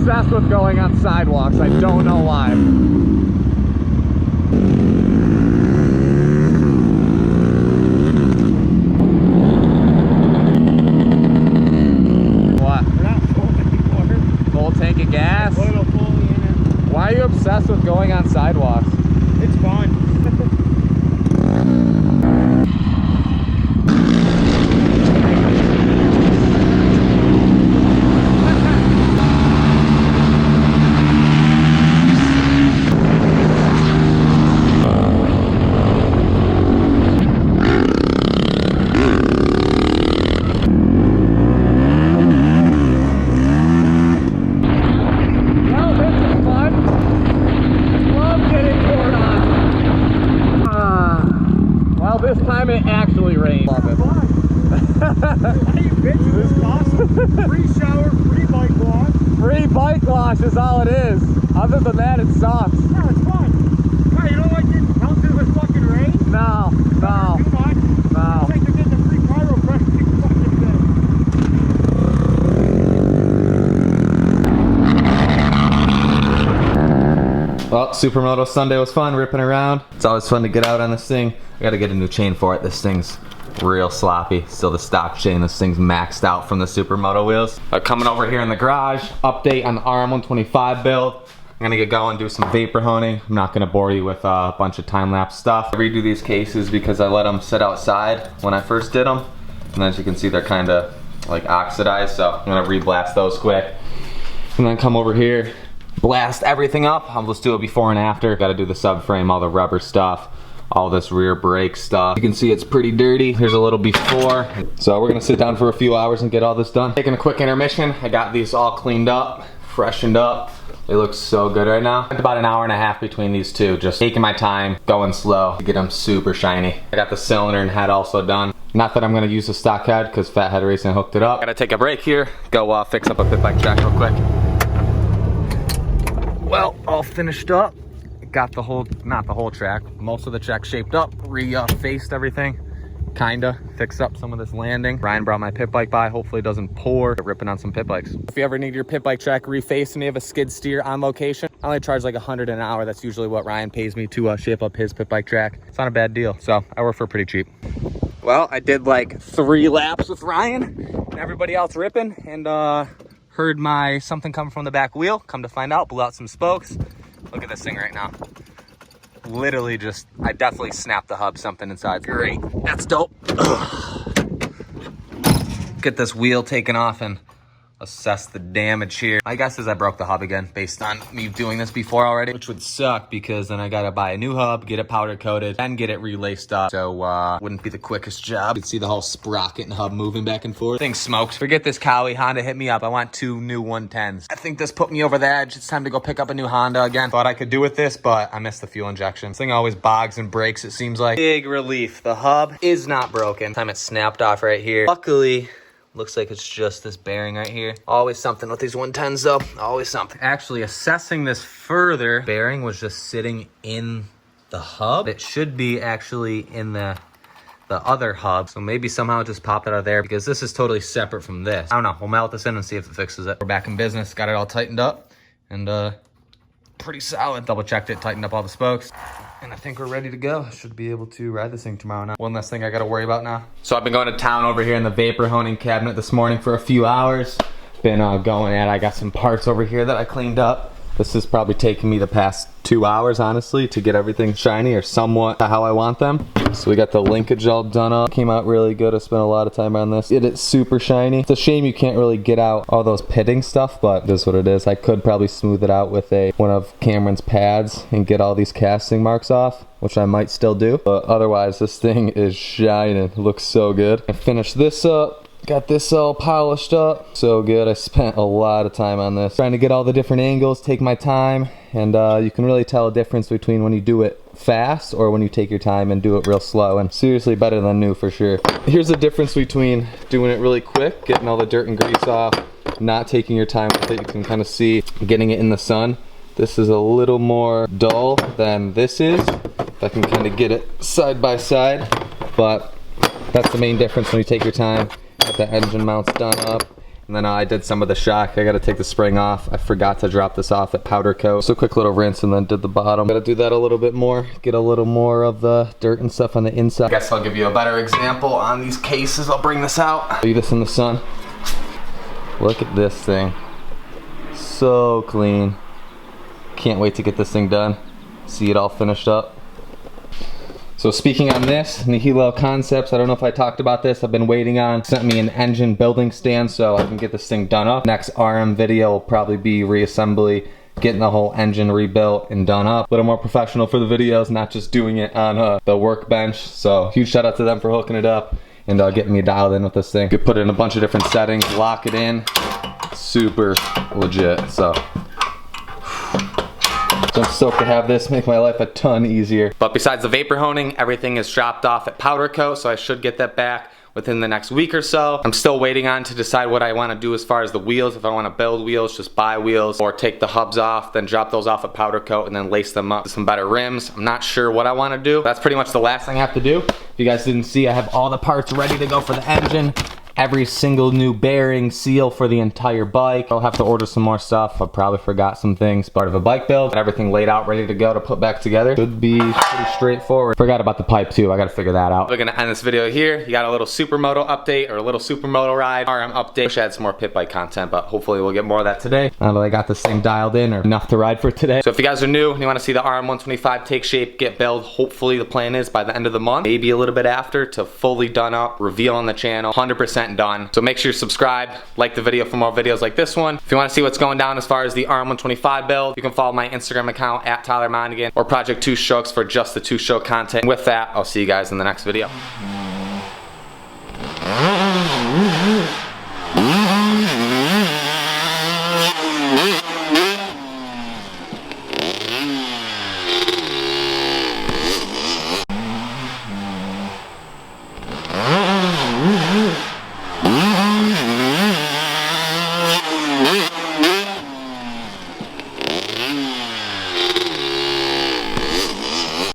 obsessed with going on sidewalks. I don't know why. What? We're not full anymore. Full tank of gas? Oil fully in it. Why are you obsessed with going on sidewalks? It's fun. This time it actually rained. Love it. Hey, bitch, this is awesome. Free shower, free bike wash. Free bike wash is all it is. Other than that, it sucks. Yeah, it's fun. God, you don't like getting pelted with fucking rain? No, no, Too much. no. It's like they're getting a free chiropractic fucking thing. Well, Supermoto Sunday was fun, ripping around. It's always fun to get out on this thing. I gotta get a new chain for it. This thing's real sloppy. Still the stock chain. This thing's maxed out from the Supermoto wheels. Coming over here in the garage, update on the RM125 build. I'm gonna get going, do some vapor honing. I'm not gonna bore you with a bunch of time-lapse stuff. I redo these cases because I let them sit outside when I first did them. And as you can see, they're kinda like oxidized. So I'm gonna re-blast those quick. And then come over here, blast everything up. I'll just do it before and after. Gotta do the subframe, all the rubber stuff, all this rear brake stuff. You can see it's pretty dirty. Here's a little before. So we're gonna sit down for a few hours and get all this done. Taking a quick intermission. I got these all cleaned up, freshened up. They look so good right now. About an hour and a half between these two, just taking my time, going slow to get them super shiny. I got the cylinder and head also done. Not that I'm gonna use the stock head because Fat Head Racing hooked it up. Gotta take a break here, go fix up a pit bike track real quick. Well, all finished up. Got the whole, not the whole track, most of the track shaped up, faced everything, kinda fixed up some of this landing. Ryan brought my pit bike by, hopefully it doesn't pour. Ripping on some pit bikes. If you ever need your pit bike track refaced and you have a skid steer on location, I only charge like $100 an hour. That's usually what Ryan pays me to shape up his pit bike track. It's not a bad deal, so I work for pretty cheap. Well, I did like 3 laps with Ryan and everybody else ripping, and heard my something coming from the back wheel. Come to find out, blew out some spokes. Look at this thing right now. Literally just, I definitely snapped the hub, something inside. Great, that's dope. Get this wheel taken off and assess the damage here. My guess is I broke the hub again based on me doing this before already, which would suck because then I gotta buy a new hub, get it powder coated, and get it relaced up. So wouldn't be the quickest job. You can see the whole sprocket and hub moving back and forth. Thing smoked. Forget this Cowie. Honda hit me up. I want 2 new 110s. I think this put me over the edge. It's time to go pick up a new Honda again. Thought I could do with this, but I missed the fuel injection. This thing always bogs and breaks, it seems like. Big relief. The hub is not broken. Time it snapped off right here. Luckily, looks like it's just this bearing right here. Always something with these 110s though, always something. Actually assessing this further, bearing was just sitting in the hub. It should be actually in the other hub. So maybe somehow it just popped out of there because this is totally separate from this. I don't know, we'll melt this in and see if it fixes it. We're back in business, got it all tightened up and pretty solid. Double checked it, tightened up all the spokes. And I think we're ready to go. Should be able to ride this thing tomorrow now. One less thing I gotta worry about now. So I've been going to town over here in the vapor honing cabinet this morning for a few hours. Been going at it. I got some parts over here that I cleaned up. This has probably taken me the past 2 hours, honestly, to get everything shiny or somewhat how I want them. So we got the linkage all done up. Came out really good. I spent a lot of time on this. It's super shiny. It's a shame you can't really get out all those pitting stuff, but this is what it is. I could probably smooth it out with one of Cameron's pads and get all these casting marks off, which I might still do. But otherwise, this thing is shining. It looks so good. I finished this up. Got this all polished up. So good. I spent a lot of time on this. Trying to get all the different angles, take my time, and you can really tell a difference between when you do it fast or when you take your time and do it real slow, and seriously better than new for sure. Here's the difference between doing it really quick, getting all the dirt and grease off, not taking your time with it. You can kind of see getting it in the sun. This is a little more dull than this is. If I can kind of get it side by side, but that's the main difference when you take your time. Get the engine mounts done up And then I did some of the shock. I gotta take the spring off. I forgot to drop this off at powder coat. So quick little rinse and then did the bottom. Gotta do that a little bit more. Get a little more of the dirt and stuff on the inside. I guess I'll give you a better example on these cases. I'll bring this out. Leave this in the sun. Look at this thing. So clean. Can't wait to get this thing done. See it all finished up. So speaking on this, Nihilo Concepts, I don't know if I talked about this, I've been waiting on, sent me an engine building stand so I can get this thing done up. Next RM video will probably be reassembly, getting the whole engine rebuilt and done up. A little more professional for the videos, not just doing it on the workbench. So huge shout out to them for hooking it up and getting me dialed in with this thing. You could put it in a bunch of different settings, lock it in, super legit. So I'm stoked to have this, make my life a ton easier. But besides the vapor honing, everything is dropped off at powder coat, so I should get that back within the next week or so. I'm still waiting on to decide what I want to do as far as the wheels. If I want to build wheels, just buy wheels, or take the hubs off, then drop those off at powder coat and then lace them up with some better rims. I'm not sure what I want to do. That's pretty much the last thing I have to do. If you guys didn't see, I have all the parts ready to go for the engine. Every single new bearing, seal for the entire bike. I'll have to order some more stuff. I probably forgot some things. Part of a bike build. Got everything laid out, ready to go to put back together. Should be pretty straightforward. Forgot about the pipe too. I gotta figure that out. We're gonna end this video here. You got a little Supermoto update or a little Supermoto ride. RM update. Wish I had some more pit bike content, but hopefully we'll get more of that today. Now that I got this thing dialed in or enough to ride for today. So if you guys are new and you wanna see the RM125 take shape, get build, hopefully the plan is by the end of the month, maybe a little bit after, to fully done up, reveal on the channel, 100% done. So make sure you subscribe, like the video for more videos like this one. If you want to see what's going down as far as the RM125 build, you can follow my Instagram account at Tyler Monagan or Project Two Strokes for just the two stroke content. With that, I'll see you guys in the next video.